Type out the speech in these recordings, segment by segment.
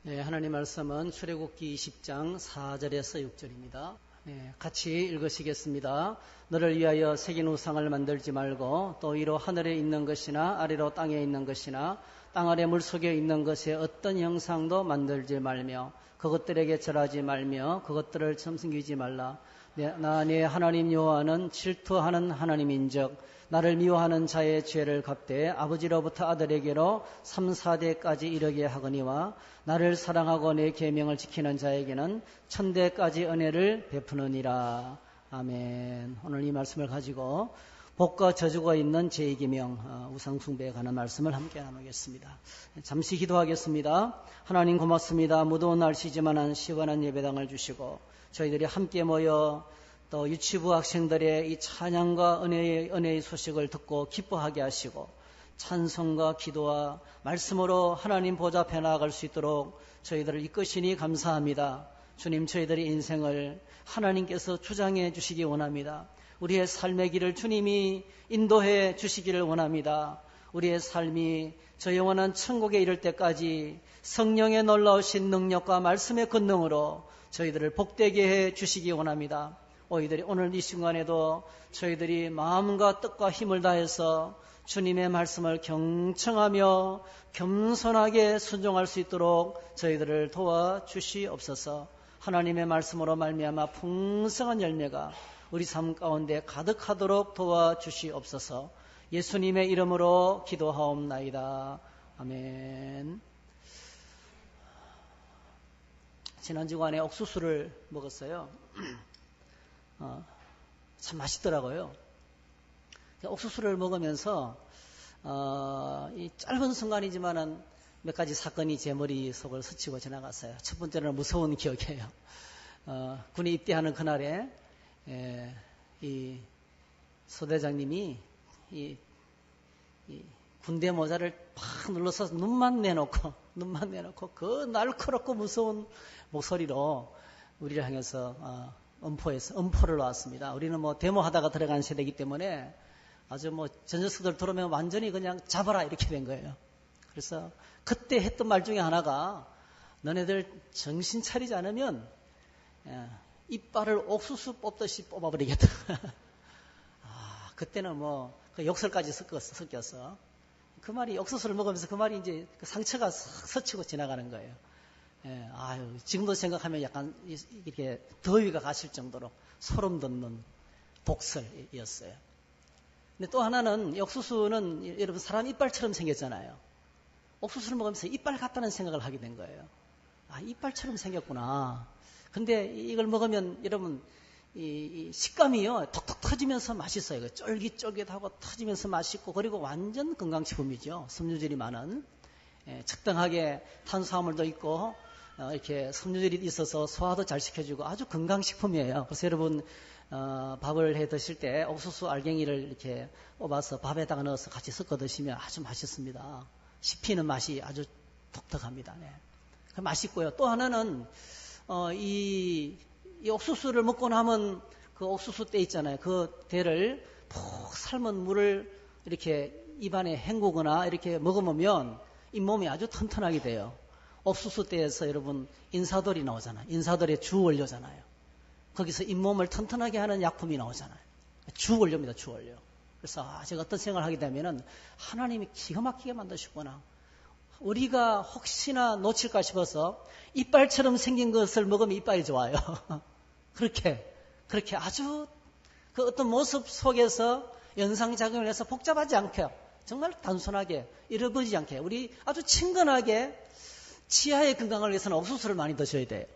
네, 하나님 말씀은 출애굽기 20장 4절에서 6절입니다. 네, 같이 읽으시겠습니다. 너를 위하여 새긴 우상을 만들지 말고 또 이로 하늘에 있는 것이나 아래로 땅에 있는 것이나 땅 아래 물속에 있는 것의 어떤 형상도 만들지 말며 그것들에게 절하지 말며 그것들을 섬기지 말라. 나 네 하나님 여호와는 질투하는 하나님인즉 나를 미워하는 자의 죄를 갚되 아버지로부터 아들에게로 3, 4대까지 이르게 하거니와 나를 사랑하고 내 계명을 지키는 자에게는 1000대까지 은혜를 베푸느니라. 아멘. 오늘 이 말씀을 가지고 복과 저주가 있는 제2계명 우상 숭배에 관한 말씀을 함께 나누겠습니다. 잠시 기도하겠습니다. 하나님 고맙습니다. 무더운 날씨지만 시원한 예배당을 주시고 저희들이 함께 모여 또 유치부 학생들의 이 찬양과 은혜의 소식을 듣고 기뻐하게 하시고 찬송과 기도와 말씀으로 하나님 보좌 앞에 나아갈 수 있도록 저희들을 이끄시니 감사합니다. 주님, 저희들의 인생을 하나님께서 주장해 주시기 원합니다. 우리의 삶의 길을 주님이 인도해 주시기를 원합니다. 우리의 삶이 저 영원한 천국에 이를 때까지 성령의 놀라우신 능력과 말씀의 권능으로 저희들을 복되게 해 주시기 원합니다. 오늘 이 순간에도 저희들이 마음과 뜻과 힘을 다해서 주님의 말씀을 경청하며 겸손하게 순종할 수 있도록 저희들을 도와주시옵소서. 하나님의 말씀으로 말미암아 풍성한 열매가 우리 삶 가운데 가득하도록 도와주시옵소서. 예수님의 이름으로 기도하옵나이다. 아멘. 지난 주간에 옥수수를 먹었어요. 참 맛있더라고요. 옥수수를 먹으면서 이 짧은 순간이지만은 몇 가지 사건이 제 머릿속을 스치고 지나갔어요. 첫 번째는 무서운 기억이에요. 군에 입대하는 그날에 이 소대장님이 이 군대 모자를 팍 눌러서 눈만 내놓고 그 날카롭고 무서운 목소리로 우리를 향해서 음포를 놨습니다. 우리는 데모하다가 들어간 세대이기 때문에 아주 전 녀석들 들어오면 완전히 그냥 잡아라 이렇게 된 거예요. 그래서 그때 했던 말 중에 하나가 너네들 정신 차리지 않으면 이빨을 옥수수 뽑듯이 뽑아버리겠다. 그때는 그 욕설까지 섞였어. 그 말이 옥수수를 먹으면서 그 말이 이제 그 상처가 스치고 지나가는 거예요. 지금도 생각하면 약간 이렇게 더위가 가실 정도로 소름 돋는 독설이었어요. 근데 또 하나는 옥수수는 여러분 사람 이빨처럼 생겼잖아요. 옥수수를 먹으면서 이빨 같다는 생각을 하게 된 거예요. 이빨처럼 생겼구나. 근데 이걸 먹으면 여러분 이 식감이요 톡톡 터지면서 맛있어요. 쫄깃쫄깃하고 터지면서 맛있고 그리고 완전 건강식품이죠. 섬유질이 많은 적당하게 탄수화물도 있고 이렇게 섬유질이 있어서 소화도 잘 시켜주고 아주 건강식품이에요. 그래서 여러분 밥을 해 드실 때 옥수수 알갱이를 이렇게 뽑아서 밥에다가 넣어서 같이 섞어 드시면 아주 맛있습니다. 씹히는 맛이 아주 독특합니다. 네. 맛있고요. 또 하나는 이 옥수수를 먹고 나면 그 옥수수 때 있잖아요. 그 대를 푹 삶은 물을 이렇게 입안에 헹구거나 이렇게 먹으면 잇몸이 아주 튼튼하게 돼요. 옥수수 때에서 여러분 인사돌이 나오잖아요. 인사돌의 주 원료잖아요. 거기서 잇몸을 튼튼하게 하는 약품이 나오잖아요. 주 원료입니다. 주 원료. 그래서 제가 어떤 생각을 하게 되면은 하나님이 기가 막히게 만드셨구나. 우리가 혹시나 놓칠까 싶어서 이빨처럼 생긴 것을 먹으면 이빨이 좋아요. 그렇게 아주 그 어떤 모습 속에서 연상작용을 해서 복잡하지 않게 정말 단순하게 잃어버리지 않게 우리 아주 친근하게 치아의 건강을 위해서는 옥수수를 많이 드셔야 돼요.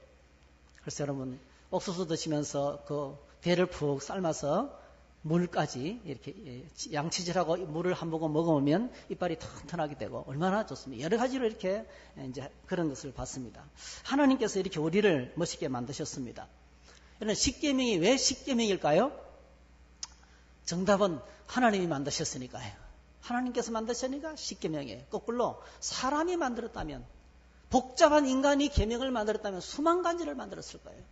그래서 여러분 옥수수 드시면서 그 대를 푹 삶아서 물까지 이렇게 양치질하고 물을 한 모금 먹으면 이빨이 튼튼하게 되고 얼마나 좋습니다. 여러 가지로 이렇게 이제 그런 것을 봤습니다. 하나님께서 이렇게 우리를 멋있게 만드셨습니다. 이런 십계명이 왜 십계명일까요? 정답은 하나님이 만드셨으니까요. 하나님께서 만드셨으니까 십계명이에요. 거꾸로 사람이 만들었다면 복잡한 인간이 계명을 만들었다면 수만 가지를 만들었을 거예요.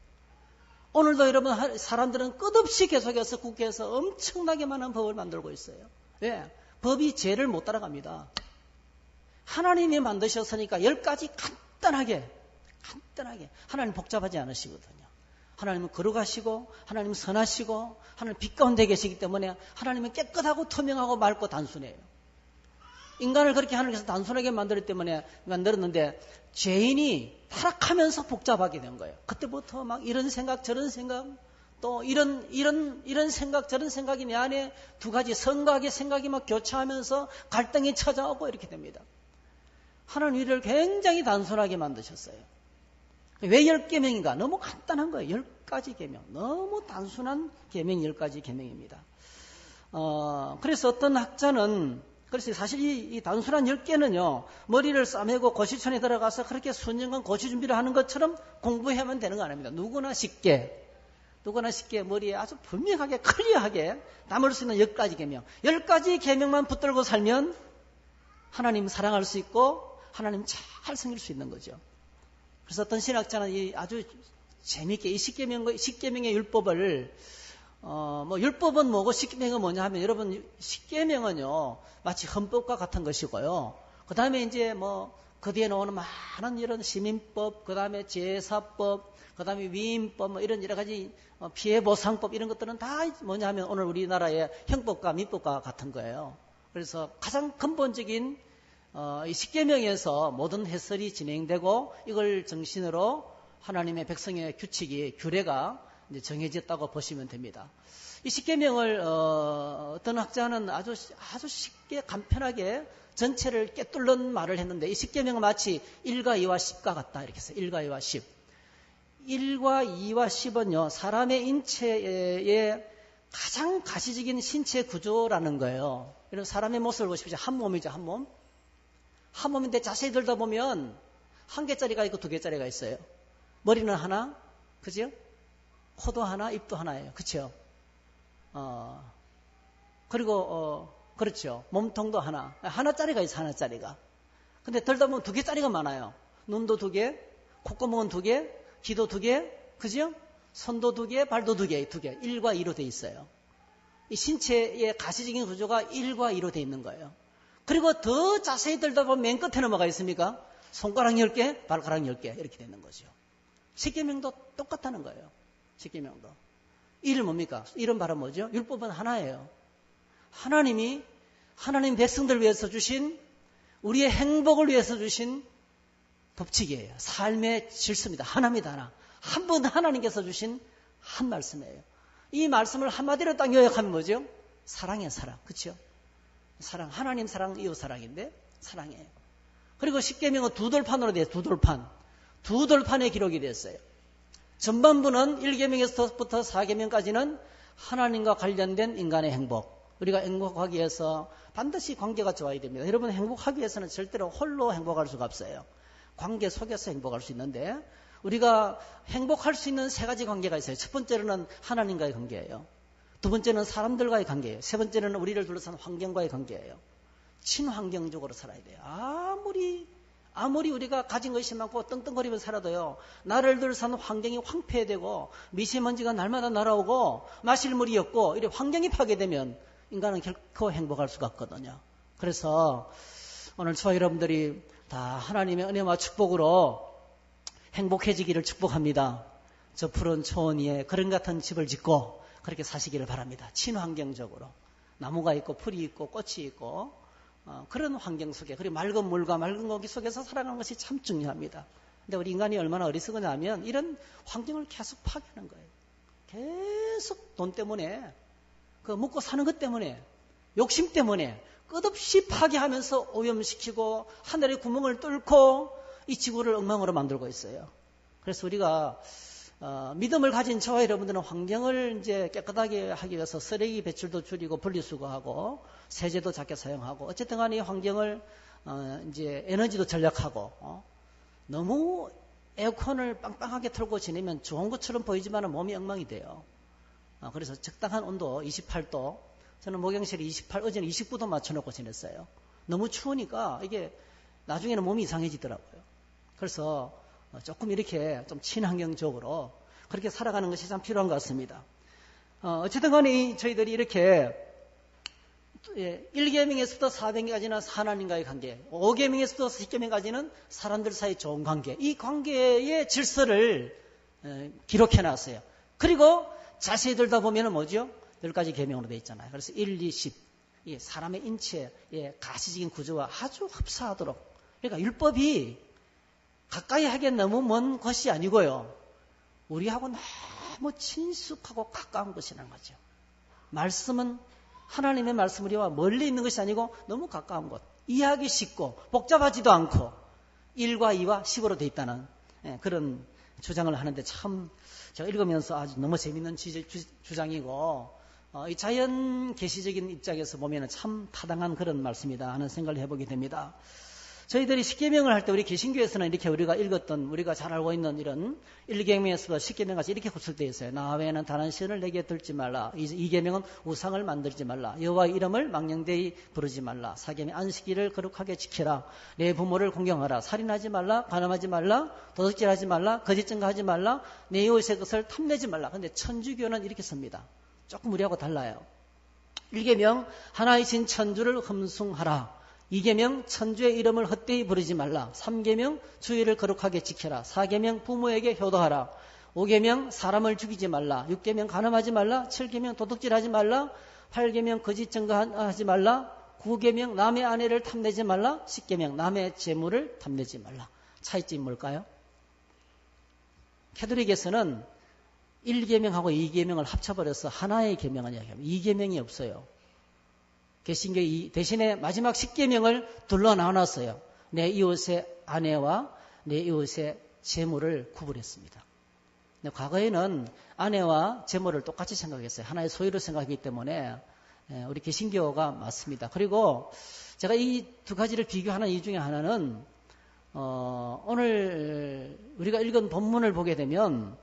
오늘도 여러분 사람들은 끝없이 계속해서 국회에서 엄청나게 많은 법을 만들고 있어요. 왜? 법이 죄를 못 따라갑니다. 하나님이 만드셨으니까 10가지 간단하게 간단하게. 하나님 복잡하지 않으시거든요. 하나님은 거룩하시고 하나님은 선하시고 하나님 빛 가운데 계시기 때문에 하나님은 깨끗하고 투명하고 맑고 단순해요. 인간을 그렇게 하나님께서 단순하게 만들었는데 죄인이 타락하면서 복잡하게 된 거예요. 그때부터 막 이런 생각 저런 생각 또 이런 생각 저런 생각이 내 안에 두 가지 성각의 생각이 막 교차하면서 갈등이 찾아오고 이렇게 됩니다. 하나님 우리를 굉장히 단순하게 만드셨어요. 왜 10계명인가? 너무 간단한 거예요. 10가지 계명. 너무 단순한 계명 10가지 계명입니다. 그래서 어떤 학자는 그래서 사실 이 단순한 10개는요. 머리를 싸매고 고시촌에 들어가서 그렇게 수년간 고시 준비를 하는 것처럼 공부하면 되는 거 아닙니다. 누구나 쉽게 머리에 아주 분명하게 클리어하게 담을 수 있는 10가지 계명. 10가지 계명만 붙들고 살면 하나님 사랑할 수 있고 하나님 잘 섬길 수 있는 거죠. 그래서 어떤 신학자는 아주 재미있게 이 10계명의 율법을 율법은 뭐고 10계명은 뭐냐 하면 여러분 10계명은요 마치 헌법과 같은 것이고요. 그 다음에 이제 그 뒤에 나오는 많은 이런 시민법, 그 다음에 제사법, 그 다음에 위임법, 이런 여러 가지 피해보상법 이런 것들은 다 뭐냐 하면 오늘 우리나라의 형법과 민법과 같은 거예요. 그래서 가장 근본적인 이 10계명에서 모든 해설이 진행되고 이걸 정신으로 하나님의 백성의 규례가 이제 정해졌다고 보시면 됩니다. 이 10계명을 어떤 학자는 아주 쉽게 간편하게 전체를 꿰뚫는 말을 했는데 이 10계명은 마치 1과 2와 10과 같다 이렇게 했어요. 1과 2와 10. 1과 2와 10은요. 사람의 인체의 가장 가시적인 신체 구조라는 거예요. 이런 사람의 모습을 보십시오. 한 몸이죠. 한 몸. 한 몸인데 자세히 들다 보면 한 개짜리가 있고 두 개짜리가 있어요. 머리는 하나, 그죠? 코도 하나, 입도 하나예요. 그렇죠? 그리고 그렇죠. 몸통도 하나짜리가 있어요. 하나짜리가. 근데 들다 보면 두 개짜리가 많아요. 눈도 두 개, 콧구멍은 두 개, 귀도 두 개, 그죠? 손도 두 개, 발도 두 개. 1과 2로 돼 있어요. 이 신체의 가시적인 구조가 1과 2로 돼 있는 거예요. 그리고 더 자세히 들다 보면 맨 끝에는 뭐가 있습니까? 손가락 10개, 발가락 10개 이렇게 되는 거죠. 10계명도 똑같다는 거예요. 10계명도. 1은 뭡니까? 1은 바로 뭐죠? 율법은 하나예요. 하나님 백성들을 위해서 주신 우리의 행복을 위해서 주신 법칙이에요. 삶의 질서입니다. 하나입니다. 하나. 한 분 하나님께서 주신 한 말씀이에요. 이 말씀을 한마디로 딱 요약하면 뭐죠? 사랑이에요. 사랑. 그렇죠? 사랑. 하나님 사랑, 이웃 사랑인데 사랑이에요. 그리고 10계명은 두 돌판으로 돼요. 두 돌판에 기록이 됐어요. 전반부는 1계명에서부터 4계명까지는 하나님과 관련된 인간의 행복. 우리가 행복하기 위해서 반드시 관계가 좋아야 됩니다. 여러분 행복하기 위해서는 절대로 홀로 행복할 수가 없어요. 관계 속에서 행복할 수 있는데 우리가 행복할 수 있는 세 가지 관계가 있어요. 첫 번째로는 하나님과의 관계예요. 두 번째는 사람들과의 관계예요. 세 번째는 우리를 둘러싼 환경과의 관계예요. 친환경적으로 살아야 돼요. 아무리 우리가 가진 것이 많고 떵떵거리면서 살아도요. 나를 둘러싼 환경이 황폐되고 미세먼지가 날마다 날아오고 마실 물이 없고 이렇게 환경이 파괴되면 인간은 결코 행복할 수가 없거든요. 그래서 오늘 저와 여러분들이 다 하나님의 은혜와 축복으로 행복해지기를 축복합니다. 저 푸른 초원 위에 그런 같은 집을 짓고 그렇게 사시기를 바랍니다. 친환경적으로. 나무가 있고 풀이 있고 꽃이 있고 그런 환경 속에 그리고 맑은 물과 맑은 공기 속에서 살아가는 것이 참 중요합니다. 근데 우리 인간이 얼마나 어리석으냐 하면 이런 환경을 계속 파괴하는 거예요. 계속 돈 때문에 그 먹고 사는 것 때문에 욕심 때문에 끝없이 파괴하면서 오염시키고 하늘의 구멍을 뚫고 이 지구를 엉망으로 만들고 있어요. 그래서 우리가 믿음을 가진 저와 여러분들은 환경을 이제 깨끗하게 하기 위해서 쓰레기 배출도 줄이고 분리수거하고 세제도 작게 사용하고 어쨌든 간에 이 환경을 이제 에너지도 절약하고 너무 에어컨을 빵빵하게 틀고 지내면 좋은 것처럼 보이지만 몸이 엉망이 돼요. 그래서 적당한 온도 28도 저는 목욕실에 28, 어제는 29도 맞춰놓고 지냈어요. 너무 추우니까 이게 나중에는 몸이 이상해지더라고요. 그래서 조금 이렇게 좀 친환경적으로 그렇게 살아가는 것이 참 필요한 것 같습니다. 어쨌든 간에 저희들이 이렇게 1계명에서도 400개까지는 하나님과의 관계, 5계명에서도 10계명까지는 사람들 사이 좋은 관계, 이 관계의 질서를 기록해놨어요. 그리고 자세히 들다 보면 뭐죠? 10가지 계명으로 되어 있잖아요. 그래서 1, 2, 10, 사람의 인체의 가시적인 구조와 아주 흡사하도록. 그러니까 율법이 가까이 하기엔 너무 먼 것이 아니고요. 우리하고 너무 친숙하고 가까운 것이라는 거죠. 말씀은 하나님의 말씀 우리와 멀리 있는 것이 아니고 너무 가까운 것. 이해하기 쉽고 복잡하지도 않고 1과 2와 10으로 되어 있다는 그런 주장을 하는데 참 제가 읽으면서 아주 너무 재밌는 주장이고 이 자연 계시적인 입장에서 보면 참 타당한 그런 말씀이다 하는 생각을 해보게 됩니다. 저희들이 십계명을 할 때 우리 개신교에서는 이렇게 우리가 읽었던 우리가 잘 알고 있는 이런 1계명에서도 10계명까지 이렇게 구술되어 있어요. 나 외에는 다른 신을 내게 들지 말라. 2계명은 우상을 만들지 말라. 여호와의 이름을 망령되이 부르지 말라. 4계명 안식일을 거룩하게 지켜라. 내 부모를 공경하라. 살인하지 말라. 간음하지 말라. 도둑질하지 말라. 거짓 증거하지 말라. 내 이웃의 것을 탐내지 말라. 그런데 천주교는 이렇게 씁니다. 조금 우리하고 달라요. 1계명 하나이신 천주를 흠숭하라. 2계명 천주의 이름을 헛되이 부르지 말라. 3계명 주의를 거룩하게 지켜라. 4계명 부모에게 효도하라. 5계명 사람을 죽이지 말라. 6계명 간음하지 말라. 7계명 도둑질하지 말라. 8계명 거짓 증거하지 말라. 9계명 남의 아내를 탐내지 말라. 10계명 남의 재물을 탐내지 말라. 차이점이 뭘까요? 캐톨릭에서는 1계명하고 2계명을 합쳐버려서 하나의 계명을 이야기합니다. 2계명이 없어요. 개신교 대신에 마지막 10계명을 둘러 나눴어요. 내 이웃의 아내와 내 이웃의 재물을 구분했습니다. 근데 과거에는 아내와 재물을 똑같이 생각했어요. 하나의 소유로 생각하기 때문에 우리 개신교가 맞습니다. 그리고 제가 이 두 가지를 비교하는 이유 중에 하나는 오늘 우리가 읽은 본문을 보게 되면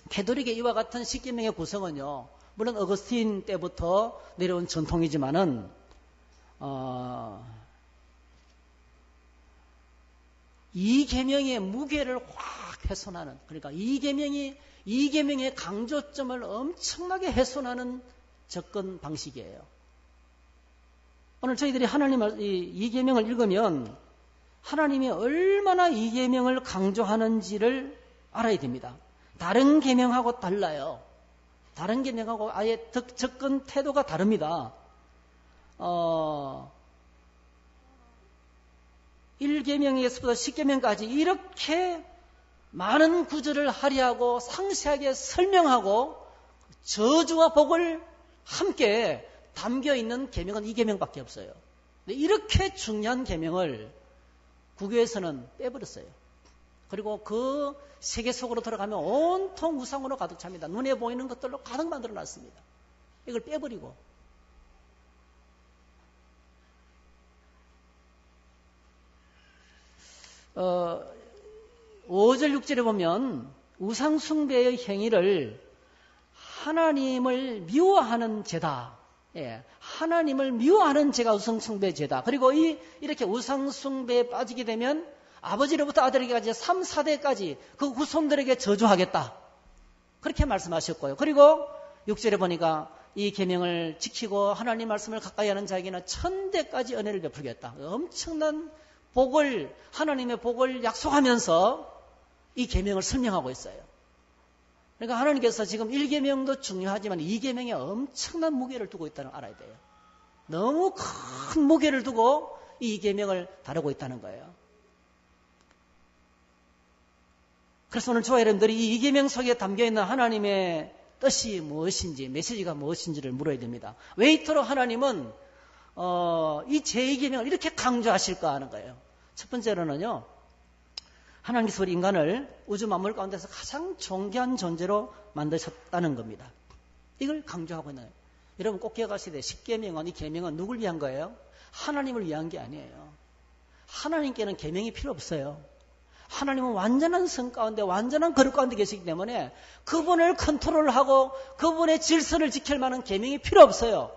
캐톨릭의 이와 같은 10계명의 구성은요. 물론 어거스틴 때부터 내려온 전통이지만은 이 계명의 무게를 확 훼손하는, 그러니까 이 계명의 강조점을 엄청나게 훼손하는 접근 방식이에요. 오늘 저희들이 이 계명을 읽으면 하나님이 얼마나 이 계명을 강조하는지를 알아야 됩니다. 다른 계명하고 달라요. 다른 계명하고 아예 접근 태도가 다릅니다. 1계명에서부터 10계명까지 이렇게 많은 구절을 할애하고 상세하게 설명하고 저주와 복을 함께 담겨있는 계명은 2계명밖에 없어요. 근데 이렇게 중요한 계명을 구교에서는 빼버렸어요. 그리고 그 세계 속으로 들어가면 온통 우상으로 가득 찹니다. 눈에 보이는 것들로 가득 만들어놨습니다. 이걸 빼버리고 5절 6절에 보면 우상숭배의 행위를 하나님을 미워하는 죄다. 하나님을 미워하는 죄가 우상숭배 죄다. 그리고 이렇게 우상숭배에 빠지게 되면 아버지로부터 아들에게까지 3, 4대까지 그 후손들에게 저주하겠다. 그렇게 말씀하셨고요. 그리고 6절에 보니까 이 계명을 지키고 하나님 말씀을 가까이 하는 자에게는 1000대까지 은혜를 베풀겠다. 엄청난 복을, 하나님의 복을 약속하면서 이 계명을 설명하고 있어요. 그러니까 하나님께서 지금 1계명도 중요하지만 2계명에 엄청난 무게를 두고 있다는 걸 알아야 돼요. 너무 큰 무게를 두고 이 2계명을 다루고 있다는 거예요. 그래서 오늘 저와 여러분들이 이 2계명 속에 담겨있는 하나님의 뜻이 무엇인지, 메시지가 무엇인지를 물어야 됩니다. 왜 이토록 하나님은 이 제2계명을 이렇게 강조하실까 하는 거예요. 첫 번째로는요, 하나님께서 우리 인간을 우주 만물 가운데서 가장 존귀한 존재로 만드셨다는 겁니다. 이걸 강조하고 있는 거예요. 여러분 꼭 기억하셔야 돼요. 10계명은, 이 계명은 누굴 위한 거예요? 하나님을 위한 게 아니에요. 하나님께는 계명이 필요 없어요. 하나님은 완전한 성 가운데, 완전한 거룩 가운데 계시기 때문에 그분을 컨트롤하고 그분의 질서를 지킬 만한 계명이 필요 없어요.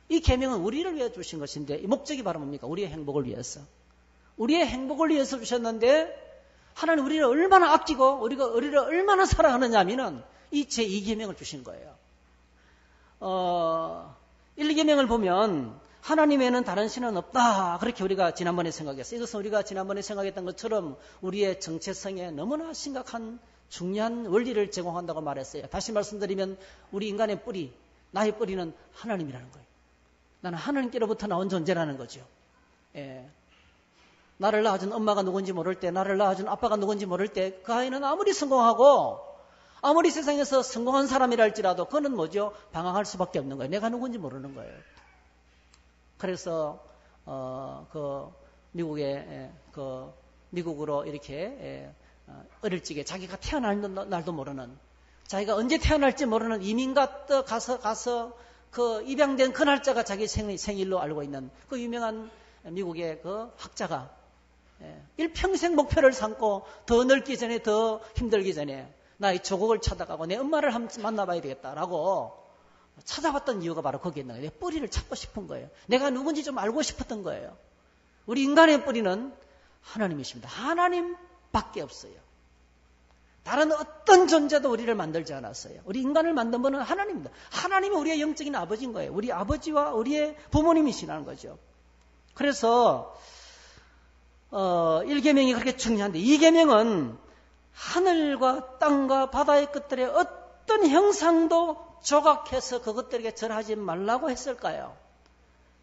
이 계명은 우리를 위해 주신 것인데 이 목적이 바로 뭡니까? 우리의 행복을 위해서. 우리의 행복을 위해서 주셨는데 하나님 우리를 얼마나 아끼고 우리를 얼마나 사랑하느냐 하면은 이 제2계명을 주신 거예요. 1계명을 보면 하나님 외에는 다른 신은 없다. 그렇게 우리가 지난번에 생각했어요. 이것은 우리가 지난번에 생각했던 것처럼 우리의 정체성에 너무나 심각한 중요한 원리를 제공한다고 말했어요. 다시 말씀드리면 우리 인간의 뿌리, 나의 뿌리는 하나님이라는 거예요. 나는 하나님께로부터 나온 존재라는 거죠. 예. 나를 낳아준 엄마가 누군지 모를 때, 나를 낳아준 아빠가 누군지 모를 때 그 아이는 아무리 성공하고 아무리 세상에서 성공한 사람이라 할지라도 그는 뭐죠? 방황할 수밖에 없는 거예요. 내가 누군지 모르는 거예요. 그래서 미국으로 이렇게 어릴 적에 자기가 태어날 날도 모르는, 자기가 언제 태어날지 모르는 이민가 가서 그 입양된 그 날짜가 자기 생일로 알고 있는 그 유명한 미국의 그 학자가 일평생 목표를 삼고 더 늙기 전에, 더 힘들기 전에 나의 조국을 찾아가고 내 엄마를 한번 만나봐야 되겠다라고 찾아봤던 이유가 바로 거기에 있는 거예요. 내 뿌리를 찾고 싶은 거예요. 내가 누군지 좀 알고 싶었던 거예요. 우리 인간의 뿌리는 하나님이십니다. 하나님밖에 없어요. 다른 어떤 존재도 우리를 만들지 않았어요. 우리 인간을 만든 분은 하나님입니다. 하나님이 우리의 영적인 아버지인 거예요. 우리 아버지와 우리의 부모님이시라는 거죠. 그래서 1계명이 그렇게 중요한데 2계명은 하늘과 땅과 바다의 끝들의 어떤 형상도 조각해서 그것들에게 절하지 말라고 했을까요?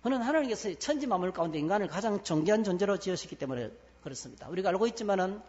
그는 하나님께서 천지 만물 가운데 인간을 가장 존귀한 존재로 지으셨기 때문에 그렇습니다. 우리가 알고 있지만은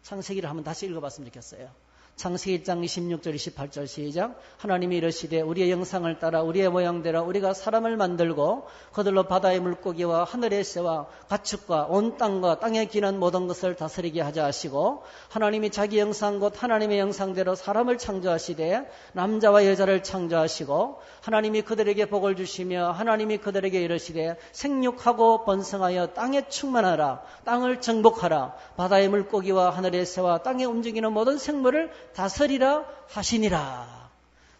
창세기를 한번 다시 읽어봤으면 좋겠어요. 창세기 1장 26절 28절 시작. 하나님이 이르시되 우리의 영상을 따라 우리의 모양대로 우리가 사람을 만들고 그들로 바다의 물고기와 하늘의 새와 가축과 온 땅과 땅에 기는 모든 것을 다스리게 하자 하시고, 하나님이 자기 영상 곧 하나님의 영상대로 사람을 창조하시되 남자와 여자를 창조하시고, 하나님이 그들에게 복을 주시며 하나님이 그들에게 이르시되 생육하고 번성하여 땅에 충만하라, 땅을 정복하라, 바다의 물고기와 하늘의 새와 땅에 움직이는 모든 생물을 다스리라 하시니라.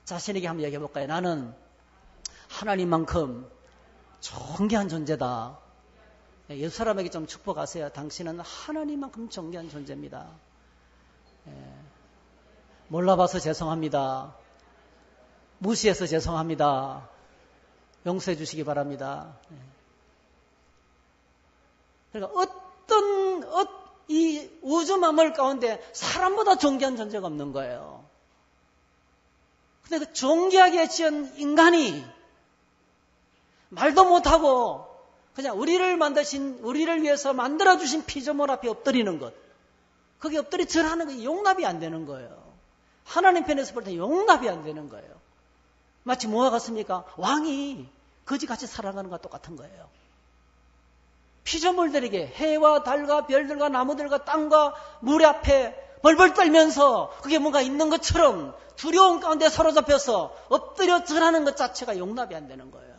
자신에게 한번 얘기해 볼까요? 나는 하나님만큼 존귀한 존재다. 옆 사람에게 좀 축복하세요. 당신은 하나님만큼 존귀한 존재입니다. 몰라봐서 죄송합니다. 무시해서 죄송합니다. 용서해 주시기 바랍니다. 그러니까 이 우주 만물 가운데 사람보다 존귀한 존재가 없는 거예요. 근데 그 존귀하게 지은 인간이 말도 못하고 그냥 우리를 위해서 만들어주신 피조물 앞에 엎드리는 것, 거기 엎드려 절하는 게 용납이 안 되는 거예요. 하나님 편에서 볼 때 용납이 안 되는 거예요. 마치 뭐가 같습니까? 왕이 거지같이 살아가는 것과 똑같은 거예요. 피조물들에게 해와 달과 별들과 나무들과 땅과 물 앞에 벌벌 떨면서 그게 뭔가 있는 것처럼 두려움 가운데 사로잡혀서 엎드려 절하는 것 자체가 용납이 안 되는 거예요.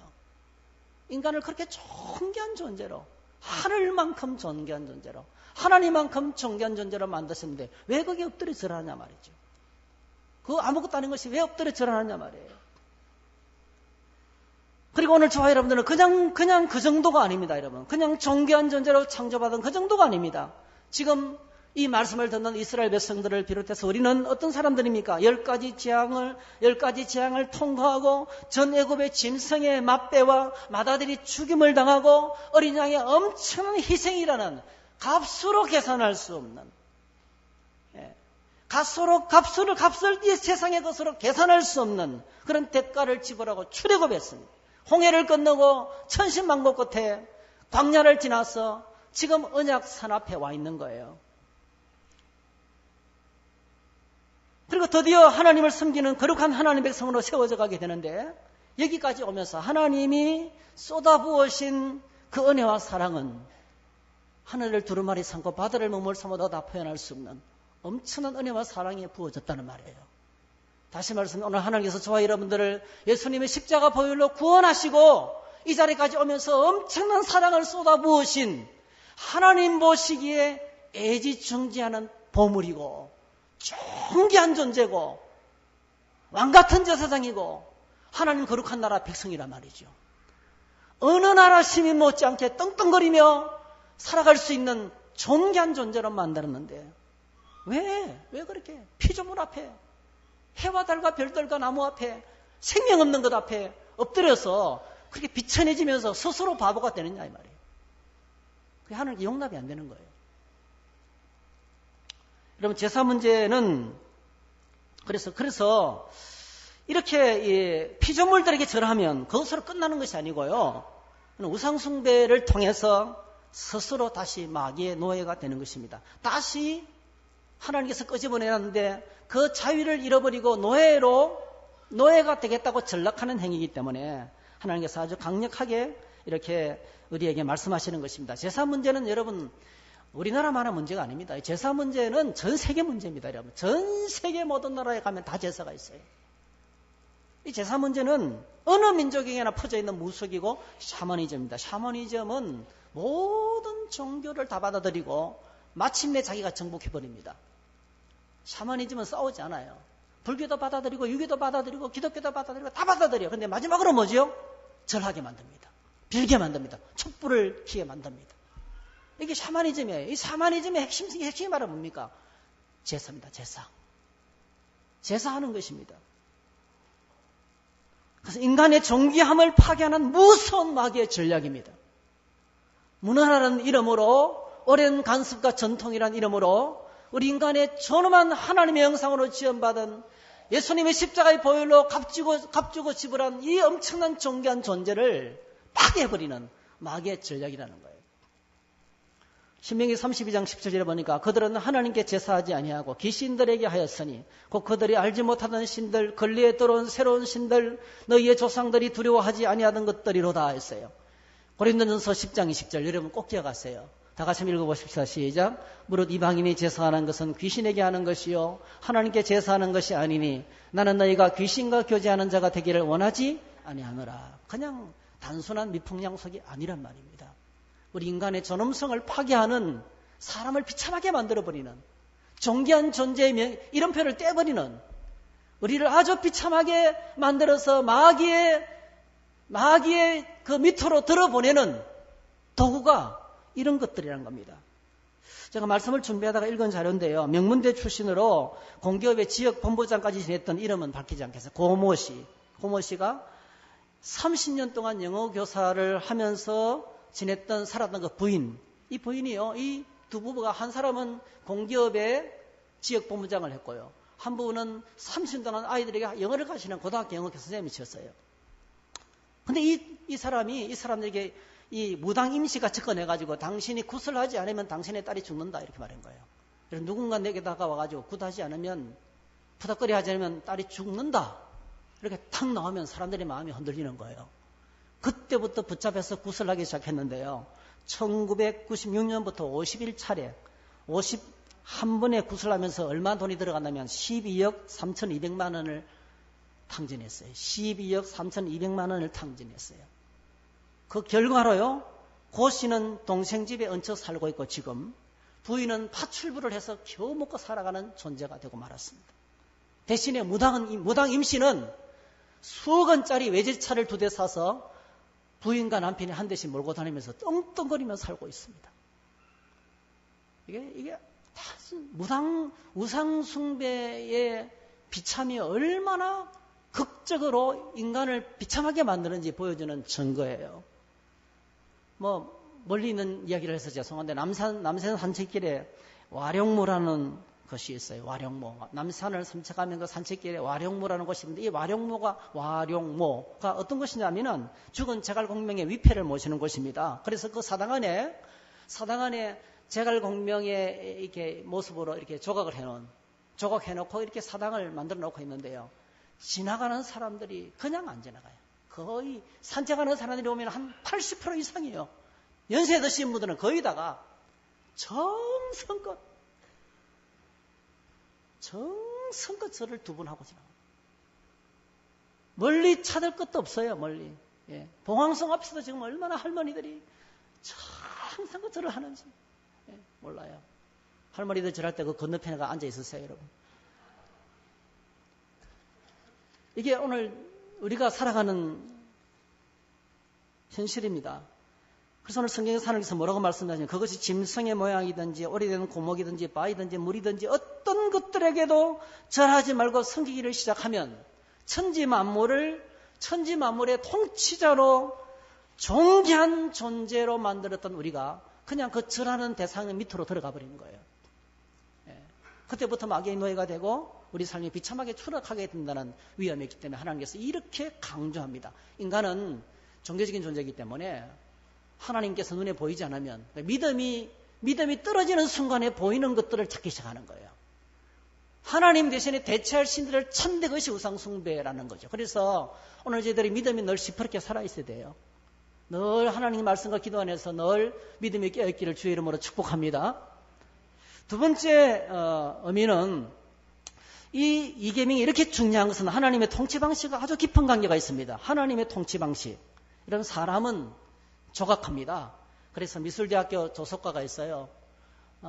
인간을 그렇게 존귀한 존재로, 하늘만큼 존귀한 존재로, 하나님만큼 존귀한 존재로 만드셨는데 왜 거기에 엎드려 절하냐 말이죠. 그거 아무것도 아닌 것이 왜 엎드려 절하냐 말이에요. 그리고 오늘 저와 여러분들은 그냥 그 정도가 아닙니다, 여러분. 그냥 존귀한 존재로 창조받은 그 정도가 아닙니다. 지금 이 말씀을 듣는 이스라엘 백성들을 비롯해서 우리는 어떤 사람들입니까? 10가지 재앙을 통과하고 전 애굽의 짐승의 맛배와 마다들이 죽임을 당하고 어린 양의 엄청난 희생이라는 값으로 계산할 수 없는, 값을 이 세상의 것으로 계산할 수 없는 그런 대가를 지불하고 출애굽했습니다. 홍해를 건너고 천신만고 끝에 광야를 지나서 지금 언약산 앞에 와 있는 거예요. 그리고 드디어 하나님을 섬기는 거룩한 하나님 백성으로 세워져 가게 되는데, 여기까지 오면서 하나님이 쏟아부으신 그 은혜와 사랑은 하늘을 두루마리 삼고 바다를 먹물 삼아도 다 표현할 수 없는 엄청난 은혜와 사랑이 부어졌다는 말이에요. 다시 말씀, 오늘 하나님께서 저와 여러분들을 예수님의 십자가 보혈로 구원하시고 이 자리까지 오면서 엄청난 사랑을 쏟아부으신, 하나님 보시기에 애지중지하는 보물이고 존귀한 존재고 왕같은 제사장이고 하나님 거룩한 나라 백성이란 말이죠. 어느 나라 시민 못지않게 떵떵거리며 살아갈 수 있는 존귀한 존재로 만들었는데 왜 그렇게 피조물 앞에, 해와 달과 별들과 나무 앞에, 생명 없는 것 앞에 엎드려서 그렇게 비천해지면서 스스로 바보가 되느냐 이 말이에요. 그게 하나님께 용납이 안 되는 거예요. 여러분 제사 문제는 그래서 이렇게 피조물들에게 절하면 그것으로 끝나는 것이 아니고요. 우상숭배를 통해서 스스로 다시 마귀의 노예가 되는 것입니다. 다시 하나님께서 끄집어내놨는데 그 자유를 잃어버리고 노예가 되겠다고 전락하는 행위이기 때문에 하나님께서 아주 강력하게 이렇게 우리에게 말씀하시는 것입니다. 제사 문제는 여러분 우리나라만한 문제가 아닙니다. 제사 문제는 전 세계 문제입니다. 여러분. 전 세계 모든 나라에 가면 다 제사가 있어요. 이 제사 문제는 어느 민족에게나 퍼져 있는 무속이고 샤머니즘입니다. 샤머니즘은 모든 종교를 다 받아들이고 마침내 자기가 정복해버립니다. 샤머니즘은 싸우지 않아요. 불교도 받아들이고 유교도 받아들이고 기독교도 받아들이고 다 받아들여요. 그런데 마지막으로 뭐죠? 절하게 만듭니다. 빌게 만듭니다. 촛불을 켜게 만듭니다. 이게 샤머니즘이에요. 이 샤머니즘의 핵심이 말은 뭡니까? 제사입니다. 제사하는 것입니다. 그래서 인간의 존귀함을 파괴하는 무서운 마귀의 전략입니다. 문화라는 이름으로 오랜 간습과 전통이라는 이름으로 우리 인간의 존엄한 하나님의 형상으로 지원받은 예수님의 십자가의 보혈로 값주고 지불한 이 엄청난 존귀한 존재를 파괴해버리는 마귀의 전략이라는 거예요. 신명기 32장 17절에 보니까 그들은 하나님께 제사하지 아니하고 귀신들에게 하였으니 곧 그들이 알지 못하던 신들 근리에 들어온 새로운 신들 너희의 조상들이 두려워하지 아니하던 것들이로다 했어요. 고린도전서 10장 20절 여러분 꼭 기억하세요. 다 같이 읽어보십시다. 시작. 무릇 이방인이 제사하는 것은 귀신에게 하는 것이요 하나님께 제사하는 것이 아니니 나는 너희가 귀신과 교제하는 자가 되기를 원하지 아니하노라. 그냥 단순한 미풍양속이 아니란 말입니다. 우리 인간의 존엄성을 파괴하는 사람을 비참하게 만들어버리는 존귀한 존재의 이름표를 떼버리는 우리를 아주 비참하게 만들어서 마귀의 그 밑으로 들어보내는 도구가 이런 것들이라는 겁니다. 제가 말씀을 준비하다가 읽은 자료인데요. 명문대 출신으로 공기업의 지역 본부장까지 지냈던 이름은 밝히지 않겠어요. 고모 씨가 30년 동안 영어 교사를 하면서 지냈던 살았던 그 부인, 이 부인이요, 이 두 부부가 한 사람은 공기업의 지역 본부장을 했고요. 한 부부는 30년 동안 아이들에게 영어를 가르치는 고등학교 영어 선생님이셨어요. 근데 이 사람들에게 이 무당 임시가 접근해가지고 당신이 굿을 하지 않으면 당신의 딸이 죽는다 이렇게 말한 거예요. 그래서 누군가 내게 다가와가지고 굿하지 않으면 푸닥거리 하지 않으면 딸이 죽는다 이렇게 탁 나오면 사람들의 마음이 흔들리는 거예요. 그때부터 붙잡혀서 굿을 하기 시작했는데요. 1996년부터 51차례 51번에 굿을 하면서 얼마 돈이 들어갔냐면 12억 3,200만 원을 탕진했어요. 12억 3,200만 원을 탕진했어요. 그 결과로요. 고 씨는 동생 집에 얹혀 살고 있고 지금 부인은 파출부를 해서 겨우 먹고 살아가는 존재가 되고 말았습니다. 대신에 무당 임씨는 수억 원짜리 외제차를 2대 사서 부인과 남편이 한 대씩 몰고 다니면서 떵떵거리며 살고 있습니다. 이게 우상숭배의 비참이 얼마나 극적으로 인간을 비참하게 만드는지 보여주는 증거예요. 멀리 있는 이야기를 해서 죄송한데 남산 산책길에 와룡모라는 것이 있어요. 와룡모. 남산을 산책하면 그 산책길에 와룡모라는 곳이 있는데 이 와룡모가 어떤 것이냐면은 죽은 제갈공명의 위패를 모시는 곳입니다. 그래서 그 사당 안에 제갈공명의 이렇게 모습으로 이렇게 조각해놓고 이렇게 사당을 만들어 놓고 있는데요. 지나가는 사람들이 그냥 안 지나가요. 거의 산책하는 사람들이 오면 한 80% 이상이에요. 연세 드신 분들은 거의다가 정성껏 저를 2분 하고 지나가요. 멀리 찾을 것도 없어요. 멀리. 예. 봉황성 앞에서도 지금 얼마나 할머니들이 정성껏 절을 하는지 몰라요. 할머니들 절할 때 그 건너편에 앉아 있으세요, 여러분. 이게 오늘 우리가 살아가는 현실입니다. 그래서 오늘 성경에서 하나님께서 뭐라고 말씀하시냐면 그것이 짐승의 모양이든지 오래된 고목이든지 바위든지 물이든지 어떤 것들에게도 절하지 말고 섬기기를 시작하면 천지 만물을 천지 만물의 통치자로 존귀한 존재로 만들었던 우리가 그냥 그 절하는 대상 밑으로 들어가 버리는 거예요. 그때부터 마귀의 노예가 되고 우리 삶이 비참하게 추락하게 된다는 위험이 있기 때문에 하나님께서 이렇게 강조합니다. 인간은 종교적인 존재이기 때문에 하나님께서 눈에 보이지 않으면 믿음이 떨어지는 순간에 보이는 것들을 찾기 시작하는 거예요. 하나님 대신에 대체할 신들을 천대 것이 우상 숭배라는 거죠. 그래서 오늘 저희들이 믿음이 늘 시퍼렇게 살아있어야 돼요. 늘 하나님 말씀과 기도 안에서 늘 믿음이 깨어있기를 주의 이름으로 축복합니다. 두 번째 의미는 이 이계명이 이렇게 중요한 것은 하나님의 통치 방식과 아주 깊은 관계가 있습니다. 하나님의 통치 방식. 이런 사람은 조각합니다. 그래서 미술대학교 조속과가 있어요.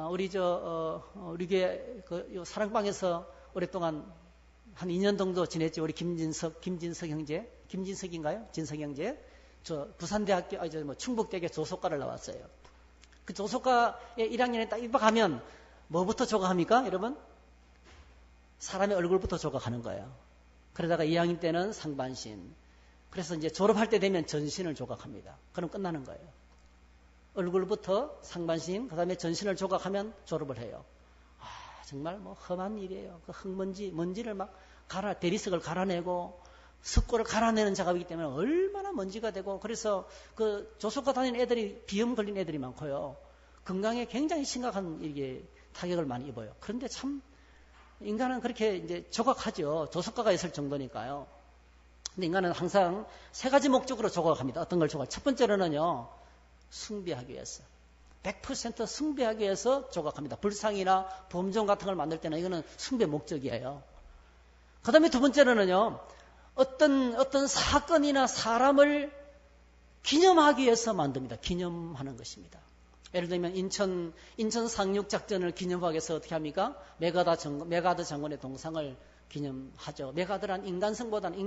우리 교회 사랑방에서 오랫동안 한 2년 정도 지냈죠. 우리 김진석 형제, 김진석인가요? 진석 형제. 저 부산대학교, 충북대학교 조속과를 나왔어요. 그 조속과에 1학년에 딱 입학하면 뭐부터 조각합니까, 여러분? 사람의 얼굴부터 조각하는 거예요. 그러다가 2학년 때는 상반신. 그래서 이제 졸업할 때 되면 전신을 조각합니다. 그럼 끝나는 거예요. 얼굴부터 상반신, 그 다음에 전신을 조각하면 졸업을 해요. 정말 험한 일이에요. 그 먼지를 막 대리석을 갈아내고 석고를 갈아내는 작업이기 때문에 얼마나 먼지가 되고, 그래서 그 조속과 다니는 애들이 비염 걸린 애들이 많고요. 건강에 굉장히 심각한 이게 타격을 많이 입어요. 그런데 참 인간은 그렇게 이제 조각하죠. 조속과가 있을 정도니까요. 근데 인간은 항상 세 가지 목적으로 조각합니다. 어떤 걸 조각? 첫 번째로는요, 숭배하기 위해서. 100% 숭배하기 위해서 조각합니다. 불상이나 범종 같은 걸 만들 때는 이거는 숭배 목적이에요. 그 다음에 두 번째로는요, 어떤 사건이나 사람을 기념하기 위해서 만듭니다. 기념하는 것입니다. 예를 들면 인천 상륙작전을 기념하기 위해서 어떻게 합니까? 메가드 장군의 동상을 기념하죠. 메가드란 인간성보다는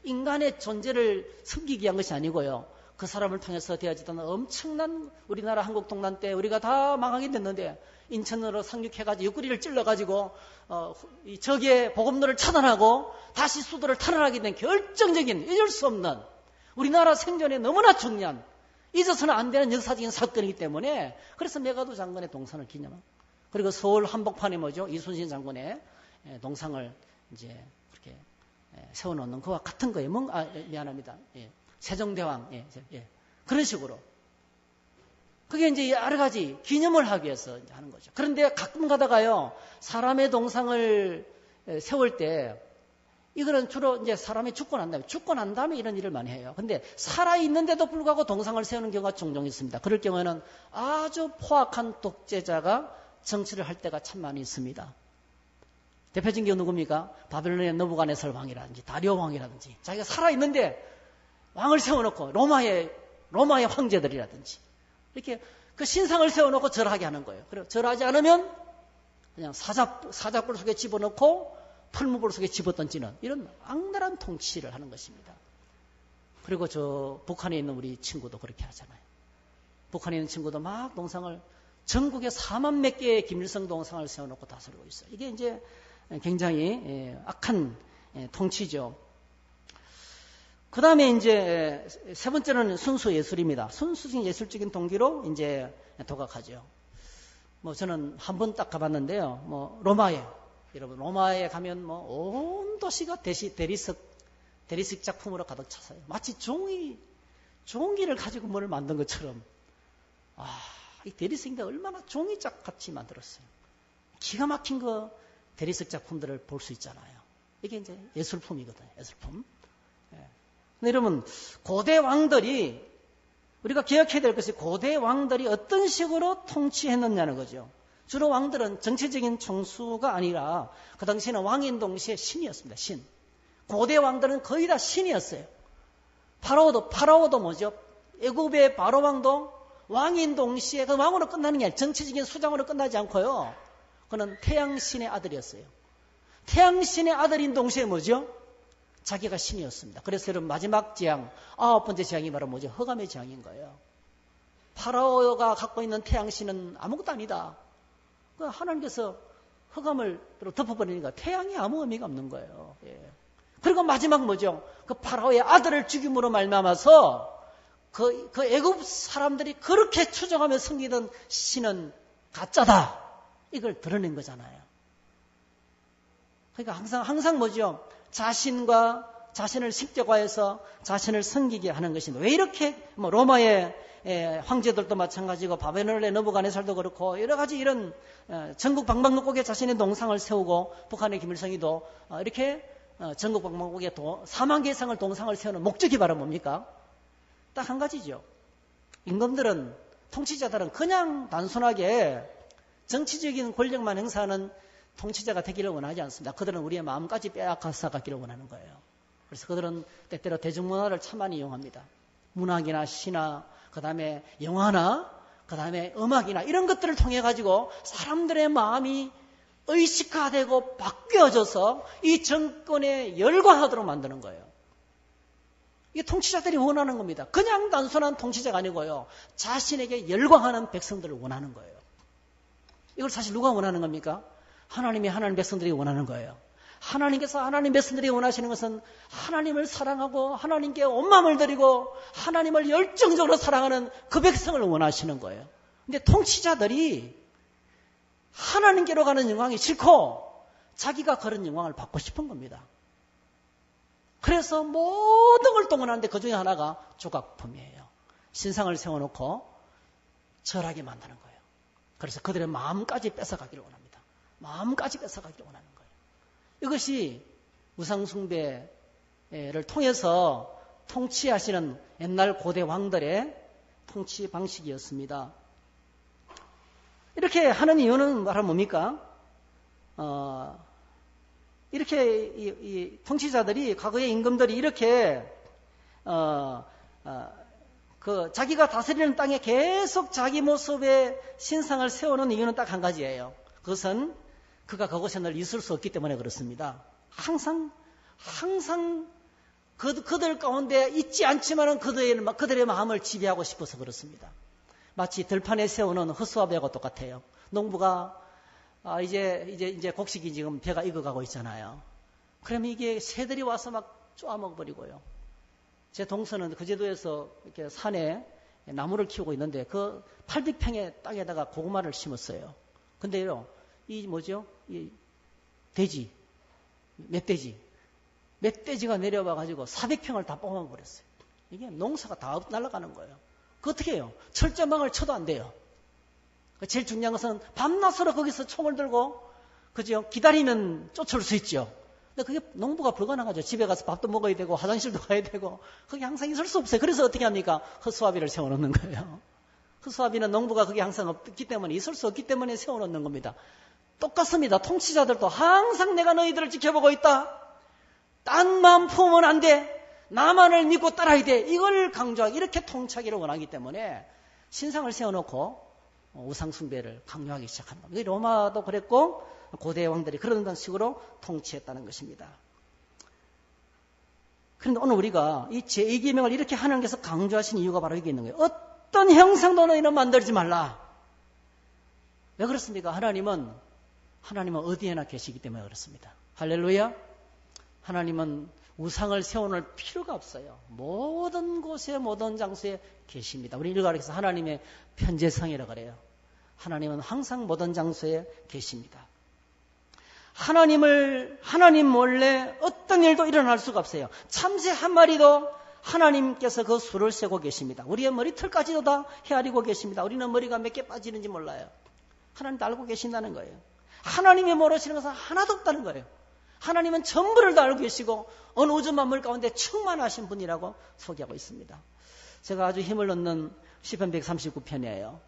인간의 존재를 섬기기 위한 것이 아니고요. 그 사람을 통해서 되어지던 엄청난 우리나라 한국 동란 때 우리가 다 망하게 됐는데 인천으로 상륙해가지고 옆구리를 찔러가지고 이 적의 보급로를 차단하고 다시 수도를 탈환하게 된 결정적인 잊을 수 없는 우리나라 생존에 너무나 중요한 잊어서는 안 되는 역사적인 사건이기 때문에 그래서 메가드 장군의 동상을 기념합니다. 그리고 서울 한복판에 이순신 장군의 동상을 이제 그렇게 세워놓는 그와 같은 거예요. 미안합니다. 세종대왕, 그런 식으로. 그게 이제 여러 가지 기념을 하기 위해서 하는 거죠. 그런데 가끔 가다가요, 사람의 동상을 세울 때, 이거는 주로 이제 사람이 죽고 난 다음에 이런 일을 많이 해요. 근데 살아있는데도 불구하고 동상을 세우는 경우가 종종 있습니다. 그럴 경우에는 아주 포악한 독재자가 정치를 할 때가 참 많이 있습니다. 대표적인 경우 누굽니까? 바벨론의 느부갓네살 왕이라든지 다리오 왕이라든지 자기가 살아있는데 왕을 세워놓고 로마의 황제들이라든지 이렇게 그 신상을 세워놓고 절하게 하는 거예요. 그리고 절하지 않으면 그냥 사자뿔 속에 집어넣고 풀무불 속에 집어던지는 이런 악랄한 통치를 하는 것입니다. 그리고 저 북한에 있는 우리 친구도 그렇게 하잖아요. 북한에 있는 친구도 막 동상을 전국에 4만 몇 개의 김일성 동상을 세워놓고 다스리고 있어요. 이게 이제 굉장히 악한 통치죠. 그 다음에 이제 세 번째는 순수 예술입니다. 순수적인 예술적인 동기로 이제 도각하죠. 저는 한 번 딱 가봤는데요. 여러분 로마에 가면 온 도시가 대리석 작품으로 가득 찼어요. 마치 종이를 가지고 뭘 만든 것처럼. 이 대리석인데 얼마나 종이짝 같이 만들었어요. 기가 막힌 대리석 작품들을 볼 수 있잖아요. 이게 이제 예술품이거든요. 예술품. 근데 여러분, 고대 왕들이, 우리가 기억해야 될 것이 고대 왕들이 어떤 식으로 통치했느냐는 거죠. 주로 왕들은 정치적인 총수가 아니라 그 당시에는 왕인 동시에 신이었습니다. 신. 고대 왕들은 거의 다 신이었어요. 파라오도 뭐죠? 애굽의 바로 왕도 왕인 동시에 그 왕으로 끝나는 게 아니라 정치적인 수장으로 끝나지 않고요. 그는 태양신의 아들이었어요. 태양신의 아들인 동시에 뭐죠? 자기가 신이었습니다. 그래서 여러분 마지막 재앙, 9번째 재앙이 바로 뭐죠? 흑암의 재앙인 거예요. 파라오가 갖고 있는 태양신은 아무것도 아니다. 하나님께서 흑암을 덮어버리니까 태양이 아무 의미가 없는 거예요. 그리고 마지막 뭐죠? 그 파라오의 아들을 죽임으로 말미암아서 그 애굽 사람들이 그렇게 추정하며 섬기던 신은 가짜다. 이걸 드러낸 거잖아요. 그러니까 항상 뭐죠? 자신과 자신을 십자가에서 자신을 섬기게 하는 것입니다. 왜 이렇게 로마의 황제들도 마찬가지고 바벨론의 느부갓네살도 그렇고 여러 가지 이런 전국 방방곡곡에 자신의 동상을 세우고 북한의 김일성이도 이렇게 전국 방방곡곡에 4만 개 이상을 동상을 세우는 목적이 바로 뭡니까? 딱 한 가지죠. 임금들은, 통치자들은 그냥 단순하게 정치적인 권력만 행사하는 통치자가 되기를 원하지 않습니다. 그들은 우리의 마음까지 빼앗아서 가기를 원하는 거예요. 그래서 그들은 때때로 대중문화를 참 많이 이용합니다. 문학이나 시나 그 다음에 영화나 그 다음에 음악이나 이런 것들을 통해 가지고 사람들의 마음이 의식화되고 바뀌어져서 이 정권에 열광하도록 만드는 거예요. 이게 통치자들이 원하는 겁니다. 그냥 단순한 통치자가 아니고요. 자신에게 열광하는 백성들을 원하는 거예요. 이걸 사실 누가 원하는 겁니까? 하나님이 하나님 백성들이 원하는 거예요. 하나님께서 하나님 백성들이 원하시는 것은 하나님을 사랑하고 하나님께 온 마음을 드리고 하나님을 열정적으로 사랑하는 그 백성을 원하시는 거예요. 근데 통치자들이 하나님께로 가는 영광이 싫고 자기가 그런 영광을 받고 싶은 겁니다. 그래서 모든 걸 동원하는데 그 중에 하나가 조각품이에요. 신상을 세워놓고 절하게 만드는 거예요. 그래서 그들의 마음까지 뺏어가기를 원합니다. 마음까지 뺏어가기를 원하는 거예요. 이것이 우상숭배를 통해서 통치하시는 옛날 고대 왕들의 통치 방식이었습니다. 이렇게 하는 이유는 바로 뭡니까? 이렇게 이 통치자들이 과거의 임금들이 이렇게 자기가 다스리는 땅에 계속 자기 모습의 신상을 세우는 이유는 딱 한 가지예요. 그것은 그가 그곳에 늘 있을 수 없기 때문에 그렇습니다. 항상 그들 가운데 있지 않지만은 그들의 마음을 지배하고 싶어서 그렇습니다. 마치 들판에 세우는 허수아 배하고 똑같아요. 농부가 이제 곡식이 지금 배가 익어가고 있잖아요. 그러면 이게 새들이 와서 막 쪼아먹어버리고요. 제 동서는 그 제도에서 이렇게 산에 나무를 키우고 있는데 그 800평의 땅에다가 고구마를 심었어요. 근데요, 이 돼지, 멧돼지가 내려와가지고 400평을 다 뽑아버렸어요. 이게 농사가 다 날아가는 거예요. 그 어떻게 해요? 철조망을 쳐도 안 돼요. 제일 중요한 것은 밤낮으로 거기서 총을 들고, 그죠? 기다리면 쫓아올 수 있죠. 근데 그게 농부가 불가능하죠. 집에 가서 밥도 먹어야 되고, 화장실도 가야 되고, 거기 항상 있을 수 없어요. 그래서 어떻게 합니까? 허수아비를 세워놓는 거예요. 허수아비는 농부가 그게 항상 없기 때문에, 있을 수 없기 때문에 세워놓는 겁니다. 똑같습니다. 통치자들도 항상 내가 너희들을 지켜보고 있다. 딴 마음 품으면 안 돼. 나만을 믿고 따라야 돼. 이걸 강조하기, 이렇게 통치하기를 원하기 때문에 신상을 세워놓고 우상숭배를 강요하기 시작한 겁니다. 로마도 그랬고 고대 왕들이 그런 식으로 통치했다는 것입니다. 그런데 오늘 우리가 이 제2계명을 이렇게 하나님께서 강조하신 이유가 바로 여기 있는 거예요. 어떤 형상도 너희는 만들지 말라. 왜 그렇습니까? 하나님은 어디에나 계시기 때문에 그렇습니다. 할렐루야. 하나님은 우상을 세워놓을 필요가 없어요. 모든 곳에 모든 장소에 계십니다. 우리 일가에서 하나님의 편재성이라고 그래요. 하나님은 항상 모든 장소에 계십니다. 하나님 몰래 어떤 일도 일어날 수가 없어요. 참새 한 마리도 하나님께서 그 수를 세고 계십니다. 우리의 머리털까지도 다 헤아리고 계십니다. 우리는 머리가 몇 개 빠지는지 몰라요. 하나님도 알고 계신다는 거예요. 하나님이 모르시는 것은 하나도 없다는 거예요. 하나님은 전부를 다 알고 계시고 어느 우주 만물 가운데 충만하신 분이라고 소개하고 있습니다. 제가 아주 힘을 얻는 시편 139편이에요.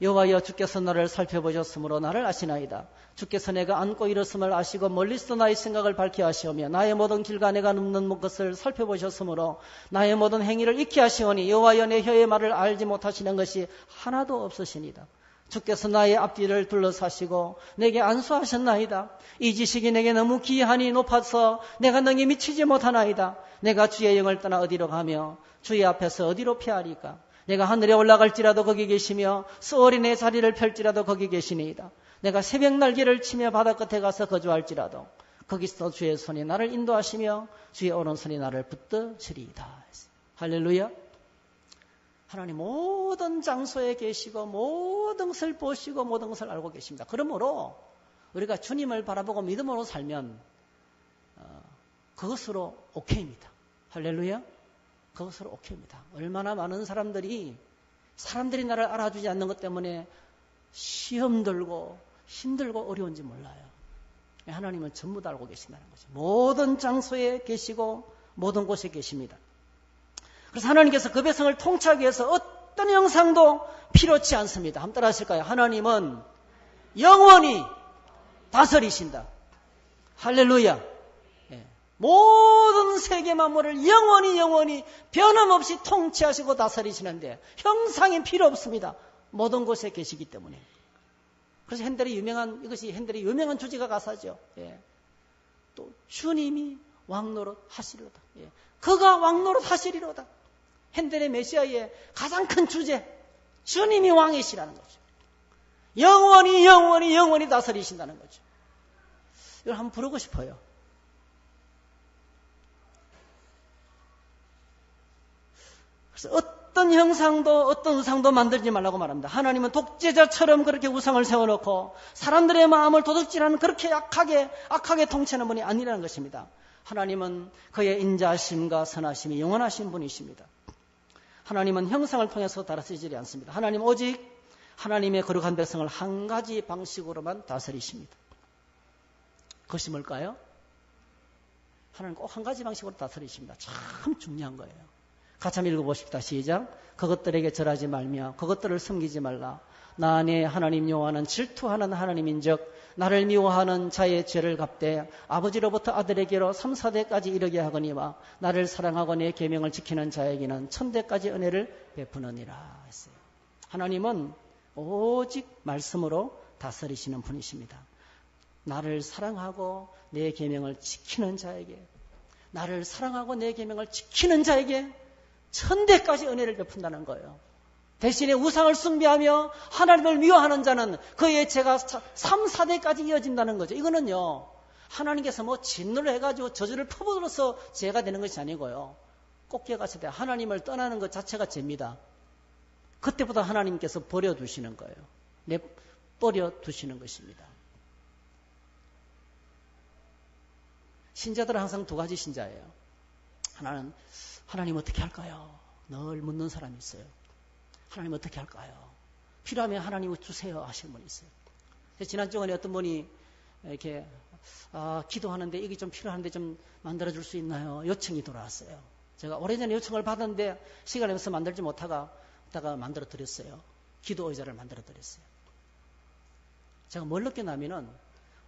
여호와여 주께서 나를 살펴보셨으므로 나를 아시나이다. 주께서 내가 앉고 일었음을 아시고 멀리서 나의 생각을 밝히 하시오며 나의 모든 길과 내가 눕는 것을 살펴보셨으므로 나의 모든 행위를 익히 하시오니 여호와여 내 혀의 말을 알지 못하시는 것이 하나도 없으시니다. 주께서 나의 앞뒤를 둘러사시고 내게 안수하셨나이다. 이 지식이 내게 너무 귀하니 높아서 내가 능히 미치지 못하나이다. 내가 주의 영을 떠나 어디로 가며 주의 앞에서 어디로 피하리까. 내가 하늘에 올라갈지라도 거기 계시며 수월이 내 자리를 펼지라도 거기 계시니이다. 내가 새벽 날개를 치며 바다 끝에 가서 거주할지라도 거기서 주의 손이 나를 인도하시며 주의 오른손이 나를 붙드시리이다. 할렐루야. 하나님 모든 장소에 계시고 모든 것을 보시고 모든 것을 알고 계십니다. 그러므로 우리가 주님을 바라보고 믿음으로 살면 그것으로 오케이입니다. 할렐루야. 그것으로 오케이입니다. 얼마나 많은 사람들이 나를 알아주지 않는 것 때문에 시험 들고 힘들고 어려운지 몰라요. 하나님은 전부 다 알고 계신다는 거죠. 모든 장소에 계시고 모든 곳에 계십니다. 그래서 하나님께서 그 백성을 통치하기 위해서 어떤 형상도 필요치 않습니다. 한번 따라 하실까요? 하나님은 영원히 다스리신다. 할렐루야. 모든 세계 만물을 영원히 변함없이 통치하시고 다스리시는데 형상이 필요 없습니다. 모든 곳에 계시기 때문에. 그래서 이것이 핸델의 유명한 주제가 가사죠. 또 주님이 왕노릇 하시리로다. 그가 왕노릇 하시리로다. 핸델의 메시아의 가장 큰 주제, 주님이 왕이시라는 거죠. 영원히 다스리신다는 거죠. 이걸 한번 부르고 싶어요. 그래서 어떤 형상도 어떤 우상도 만들지 말라고 말합니다. 하나님은 독재자처럼 그렇게 우상을 세워놓고 사람들의 마음을 도둑질하는 그렇게 악하게 통치하는 분이 아니라는 것입니다. 하나님은 그의 인자심과 선하심이 영원하신 분이십니다. 하나님은 형상을 통해서 다스리지 않습니다. 하나님 오직 하나님의 거룩한 백성을 한 가지 방식으로만 다스리십니다. 그것이 뭘까요? 하나님 꼭 한 가지 방식으로 다스리십니다. 참 중요한 거예요. 같이 한번 읽어보십시다. 시작. 그것들에게 절하지 말며 그것들을 섬기지 말라. 나 안에 하나님 여호와는 질투하는 하나님인즉 나를 미워하는 자의 죄를 갚되 아버지로부터 아들에게로 3, 4대까지 이르게 하거니와 나를 사랑하고 내 계명을 지키는 자에게는 1000대까지 은혜를 베푸느니라 했어요. 하나님은 오직 말씀으로 다스리시는 분이십니다. 나를 사랑하고 내 계명을 지키는 자에게, 나를 사랑하고 내 계명을 지키는 자에게 1000대까지 은혜를 베푼다는 거예요. 대신에 우상을 숭배하며 하나님을 미워하는 자는 그의 죄가 3, 4대까지 이어진다는 거죠. 이거는요, 하나님께서 진노를 해가지고 저주를 퍼부어서 죄가 되는 것이 아니고요. 꼭기어가시되 하나님을 떠나는 것 자체가 죄입니다. 그때부터 하나님께서 버려두시는 거예요. 버려두시는 것입니다. 신자들은 항상 두 가지 신자예요. 하나는 하나님 어떻게 할까요? 늘 묻는 사람이 있어요. 하나님 어떻게 할까요? 필요하면 하나님 주세요 하시는 분이 있어요. 지난주에 어떤 분이 이렇게 기도하는데 이게 좀 필요한데 좀 만들어줄 수 있나요? 요청이 들어왔어요. 제가 오래전에 요청을 받았는데 시간이 없어서 만들지 못하다가 만들어 드렸어요. 기도 의자를 만들어 드렸어요. 제가 뭘 느꼈냐면은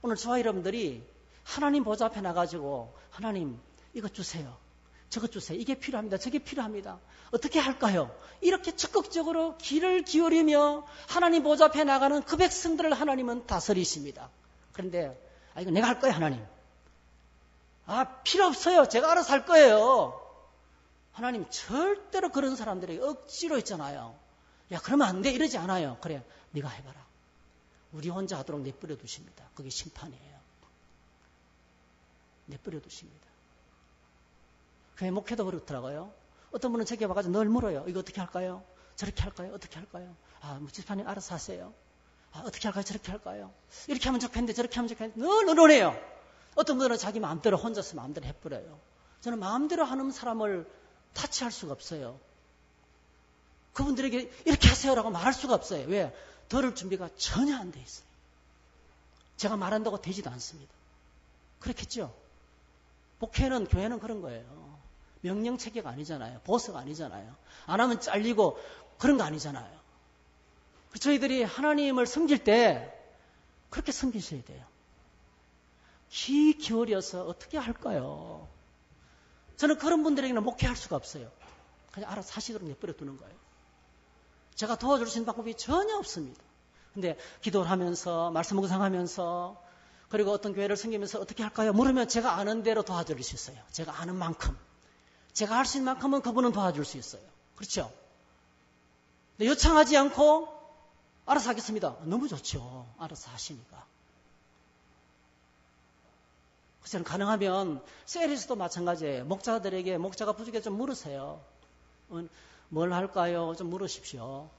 오늘 저와 여러분들이 하나님 보좌 앞에 나가지고 하나님 이것 주세요. 저것 주세요. 이게 필요합니다. 저게 필요합니다. 어떻게 할까요? 이렇게 적극적으로 귀를 기울이며 하나님 보좌 앞에 나가는 그 백성들을 하나님은 다스리십니다. 그런데 이거 내가 할 거예요, 하나님. 필요 없어요. 제가 알아서 할 거예요. 하나님 절대로 그런 사람들에게 억지로 있잖아요. 야, 그러면 안 돼. 이러지 않아요. 그래, 네가 해봐라. 우리 혼자 하도록 내버려 두십니다. 그게 심판이에요. 내버려 두십니다. 그 목회도 그렇더라고요. 어떤 분은 저기 와가지고 늘 물어요. 이거 어떻게 할까요? 저렇게 할까요? 어떻게 할까요? 집사님 알아서 하세요. 어떻게 할까요? 저렇게 할까요? 이렇게 하면 좋겠는데 저렇게 하면 좋겠는데 늘 의논해요. 어떤 분들은 자기 마음대로 혼자서 마음대로 해버려요. 저는 마음대로 하는 사람을 타치할 수가 없어요. 그분들에게 이렇게 하세요라고 말할 수가 없어요. 왜? 들을 준비가 전혀 안 돼 있어요. 제가 말한다고 되지도 않습니다. 그렇겠죠? 목회는, 교회는 그런 거예요. 명령체계가 아니잖아요. 보스가 아니잖아요. 안 하면 잘리고 그런 거 아니잖아요. 저희들이 하나님을 섬길 때 그렇게 섬기셔야 돼요. 귀 기울여서 어떻게 할까요? 저는 그런 분들에게는 목회할 수가 없어요. 그냥 알아서 하시도록 내버려 두는 거예요. 제가 도와줄 수 있는 방법이 전혀 없습니다. 근데 기도를 하면서, 말씀 묵상하면서, 그리고 어떤 교회를 섬기면서 어떻게 할까요? 물으면 제가 아는 대로 도와드릴 수 있어요. 제가 아는 만큼. 제가 할 수 있는 만큼은 그분은 도와줄 수 있어요. 그렇죠? 근데 요청하지 않고 알아서 하겠습니다. 너무 좋죠. 알아서 하시니까. 저는 가능하면 셀에서도 마찬가지예요. 목자들에게 목자가 부족해 좀 물으세요. 뭘 할까요? 좀 물으십시오.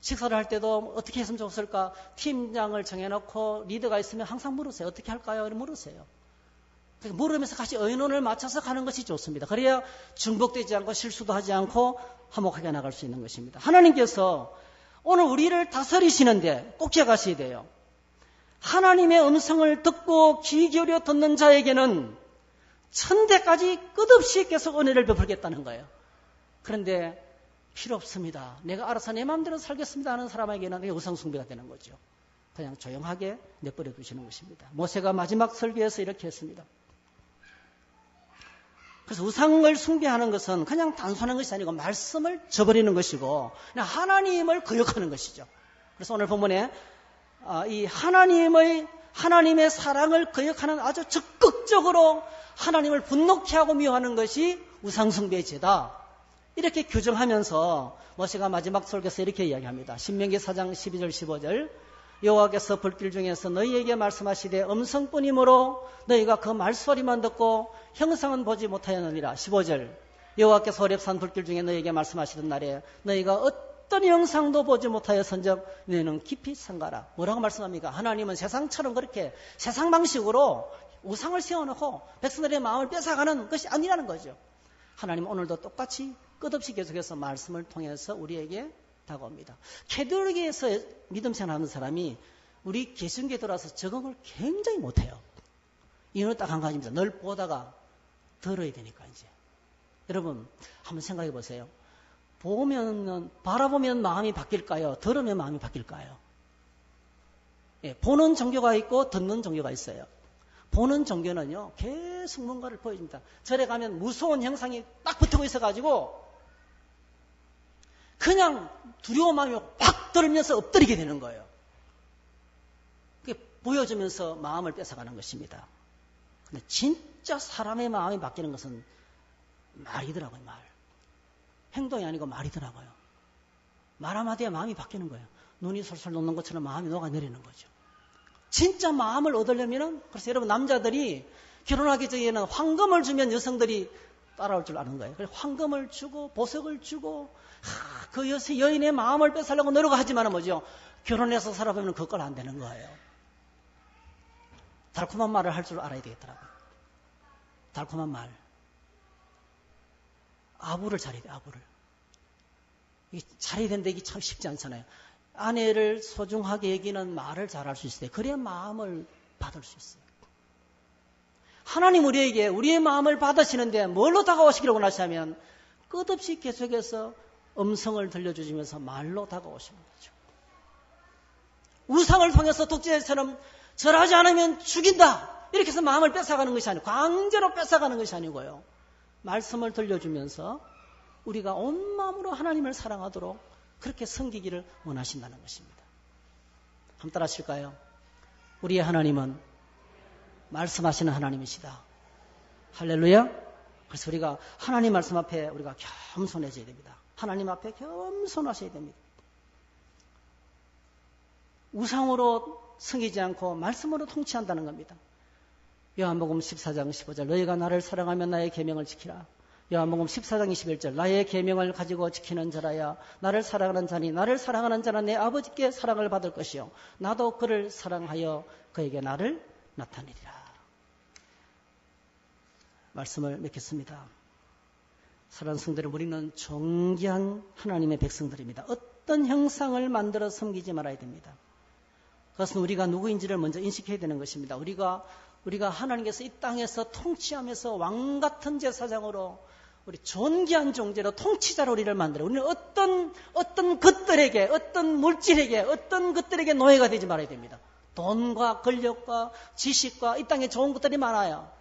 식사를 할 때도 어떻게 했으면 좋을까? 팀장을 정해놓고 리더가 있으면 항상 물으세요. 어떻게 할까요? 물으세요. 물으면서 같이 의논을 맞춰서 가는 것이 좋습니다. 그래야 중복되지 않고 실수도 하지 않고 화목하게 나갈 수 있는 것입니다. 하나님께서 오늘 우리를 다스리시는데 꼭 기억하셔야 돼요. 하나님의 음성을 듣고 귀 기울여 듣는 자에게는 천대까지 끝없이 계속 은혜를 베풀겠다는 거예요. 그런데 필요 없습니다. 내가 알아서 내 마음대로 살겠습니다 하는 사람에게는 그게 우상숭배가 되는 거죠. 그냥 조용하게 내버려 두시는 것입니다. 모세가 마지막 설교에서 이렇게 했습니다. 그래서 우상을 숭배하는 것은 그냥 단순한 것이 아니고 말씀을 저버리는 것이고 그냥 하나님을 거역하는 것이죠. 그래서 오늘 본문에 이 하나님의 사랑을 거역하는 아주 적극적으로 하나님을 분노케 하고 미워하는 것이 우상숭배의 죄다. 이렇게 규정하면서 모세가 마지막 설교에서 이렇게 이야기합니다. 신명기 4장 12절 15절 여호와께서 불길 중에서 너희에게 말씀하시되 음성뿐이므로 너희가 그 말소리만 듣고 형상은 보지 못하였느니라. 15절 여호와께서 호렙산 불길 중에 너희에게 말씀하시던 날에 너희가 어떤 형상도 보지 못하였은즉 너희는 깊이 삼가라. 뭐라고 말씀합니까? 하나님은 세상처럼 그렇게 세상 방식으로 우상을 세워놓고 백성들의 마음을 뺏어가는 것이 아니라는 거죠. 하나님은 오늘도 똑같이 끝없이 계속해서 말씀을 통해서 우리에게 다가옵니다. 캐톨릭에서 믿음 생활하는 사람이 우리 개신교에 들어와서 적응을 굉장히 못해요. 이유는 딱 한 가지입니다. 늘 보다가 들어야 되니까 이제. 여러분 한번 생각해 보세요. 바라보면 마음이 바뀔까요? 들으면 마음이 바뀔까요? 예, 보는 종교가 있고 듣는 종교가 있어요. 보는 종교는요 계속 뭔가를 보여줍니다. 절에 가면 무서운 형상이 딱 붙고 있어가지고 그냥 두려운 마음이 확 들면서 엎드리게 되는 거예요. 그게 보여주면서 마음을 뺏어가는 것입니다. 근데 진짜 사람의 마음이 바뀌는 것은 말이더라고요. 말. 행동이 아니고 말이더라고요. 말 한마디에 마음이 바뀌는 거예요. 눈이 솔솔 녹는 것처럼 마음이 녹아내리는 거죠. 진짜 마음을 얻으려면은 그래서 여러분 남자들이 결혼하기 전에는 황금을 주면 여성들이 따라올 줄 아는 거예요. 그래서 황금을 주고 보석을 주고 그 여인의 마음을 뺏으려고 노력하지만 뭐죠? 결혼해서 살아보면 그걸 안 되는 거예요. 달콤한 말을 할 줄 알아야 되겠더라고요. 달콤한 말. 아부를 잘해야 돼요. 아부를. 이게 잘해야 되는데 이게 참 쉽지 않잖아요. 아내를 소중하게 여기는 말을 잘할 수 있어요. 그래야 마음을 받을 수 있어요. 하나님 우리에게 우리의 마음을 받으시는데 뭘로 다가오시기로 원하시냐면 끝없이 계속해서 음성을 들려주시면서 말로 다가오시는 거죠. 우상을 통해서 독재자처럼 절하지 않으면 죽인다. 이렇게 해서 마음을 뺏어가는 것이 아니고 강제로 뺏어가는 것이 아니고요. 말씀을 들려주면서 우리가 온 마음으로 하나님을 사랑하도록 그렇게 섬기기를 원하신다는 것입니다. 한번 따라 하실까요? 우리의 하나님은 말씀하시는 하나님이시다. 할렐루야. 그래서 우리가 하나님 말씀 앞에 우리가 겸손해져야 됩니다. 하나님 앞에 겸손하셔야 됩니다. 우상으로 섬기지 않고 말씀으로 통치한다는 겁니다. 요한복음 14장 15절 너희가 나를 사랑하면 나의 계명을 지키라. 요한복음 14장 21절 나의 계명을 가지고 지키는 자라야 나를 사랑하는 자니 나를 사랑하는 자는 내 아버지께 사랑을 받을 것이요 나도 그를 사랑하여 그에게 나를 나타내리라. 말씀을 맺겠습니다. 사랑하는 성도들, 우리는 존귀한 하나님의 백성들입니다. 어떤 형상을 만들어 섬기지 말아야 됩니다. 그것은 우리가 누구인지를 먼저 인식해야 되는 것입니다. 우리가 하나님께서 이 땅에서 통치하면서 왕같은 제사장으로 우리 존귀한 존재로 통치자로 우리를 만들어. 우리는 어떤 것들에게, 어떤 물질에게, 어떤 것들에게 노예가 되지 말아야 됩니다. 돈과 권력과 지식과 이 땅에 좋은 것들이 많아요.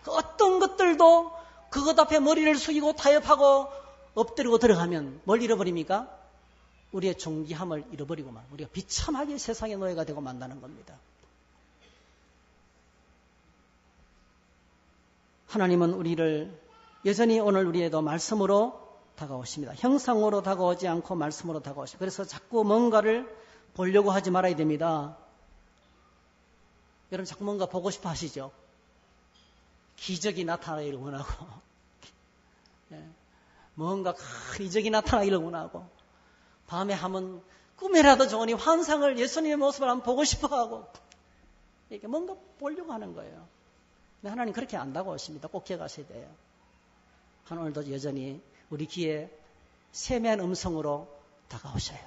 그 어떤 것들도 그것 앞에 머리를 숙이고 타협하고 엎드리고 들어가면 뭘 잃어버립니까? 우리의 존귀함을 잃어버리고만 우리가 비참하게 세상의 노예가 되고 만다는 겁니다. 하나님은 우리를 여전히 오늘 우리에도 말씀으로 다가오십니다. 형상으로 다가오지 않고 말씀으로 다가오십니다. 그래서 자꾸 뭔가를 보려고 하지 말아야 됩니다. 여러분 자꾸 뭔가 보고 싶어 하시죠? 기적이 나타나기를 원하고, 뭔가 큰 이적이 나타나기를 원하고, 밤에 하면 꿈이라도 좋으니 환상을 예수님의 모습을 한번 보고 싶어 하고, 이렇게 뭔가 보려고 하는 거예요. 근데 하나님 그렇게 안다고 하십니다. 꼭 기억하셔야 돼요. 하나님 오늘도 여전히 우리 귀에 세미한 음성으로 다가오셔요.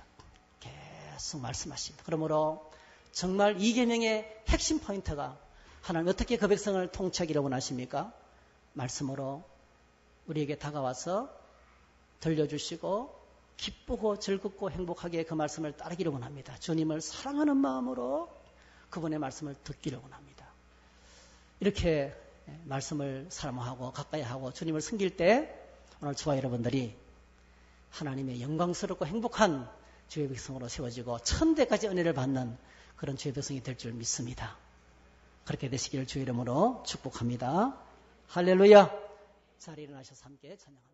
계속 말씀하십니다. 그러므로 정말 이 계명의 핵심 포인트가 하나님 어떻게 그 백성을 통치하기를 원하십니까? 말씀으로 우리에게 다가와서 들려주시고 기쁘고 즐겁고 행복하게 그 말씀을 따르기를 원합니다. 주님을 사랑하는 마음으로 그분의 말씀을 듣기를 원합니다. 이렇게 말씀을 사랑하고 가까이 하고 주님을 섬길 때 오늘 저와 여러분들이 하나님의 영광스럽고 행복한 주의 백성으로 세워지고 천대까지 은혜를 받는 그런 주의 백성이 될 줄 믿습니다. 그렇게 되시기를 주의 이름으로 축복합니다. 할렐루야. 자리에 일어나셔서 함께 찬양합니다.